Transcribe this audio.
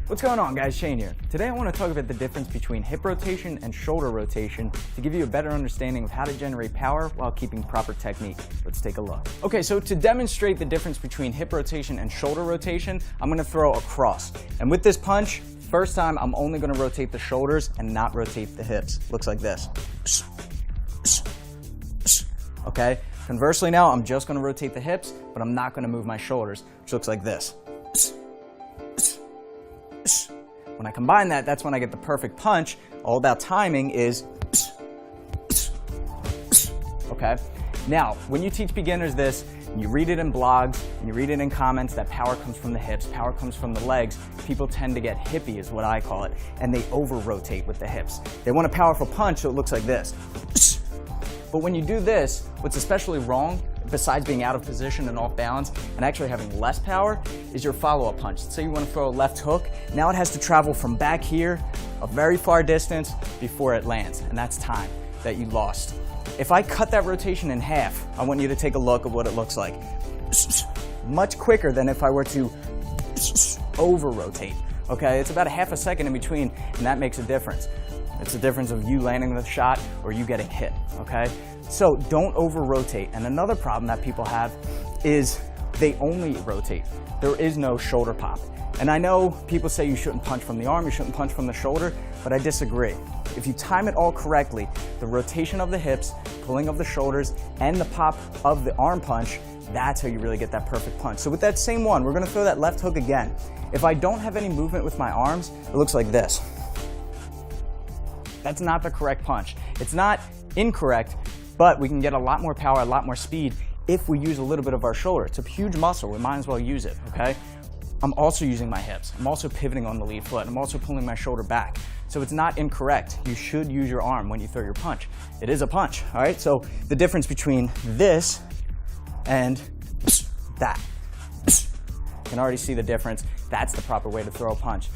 What's going on, guys? Shane here. Today I want to talk about the difference between hip rotation and shoulder rotation to give you a better understanding of how to generate power while keeping proper technique. Let's take a look. Okay, so to demonstrate the difference between hip rotation and shoulder rotation, I'm going to throw a cross. And with this punch, first time I'm only going to rotate the shoulders and not rotate the hips. Looks like this. Okay, conversely now, I'm just going to rotate the hips, but I'm not going to move my shoulders, which looks like this. When I combine that, that's when I get the perfect punch. All about timing is, okay? Now, when you teach beginners this, and you read it in blogs, and you read it in comments that power comes from the hips, power comes from the legs, people tend to get hippie is what I call it, and they over-rotate with the hips. They want a powerful punch, so it looks like this. But when you do this, what's especially wrong, besides being out of position and off balance and actually having less power, is your follow-up punch. Let's say you want to throw a left hook. Now it has to travel from back here a very far distance before it lands, and that's time that you lost. If I cut that rotation in half, I want you to take a look at what it looks like. Much quicker than if I were to over-rotate. Okay, it's about a half a second in between, and that makes a difference. It's the difference of you landing the shot or you getting hit, okay? So don't over-rotate. And another problem that people have is they only rotate. There is no shoulder pop. And I know people say you shouldn't punch from the arm, you shouldn't punch from the shoulder, but I disagree. If you time it all correctly, the rotation of the hips, pulling of the shoulders, and the pop of the arm punch, that's how you really get that perfect punch. So with that same one, we're gonna throw that left hook again. If I don't have any movement with my arms, it looks like this. That's not the correct punch. It's not incorrect, but we can get a lot more power, a lot more speed if we use a little bit of our shoulder. It's a huge muscle, we might as well use it, okay? I'm also using my hips. I'm also pivoting on the lead foot. I'm also pulling my shoulder back. So it's not incorrect. You should use your arm when you throw your punch. It is a punch, all right? So the difference between this and that. You can already see the difference. That's the proper way to throw a punch.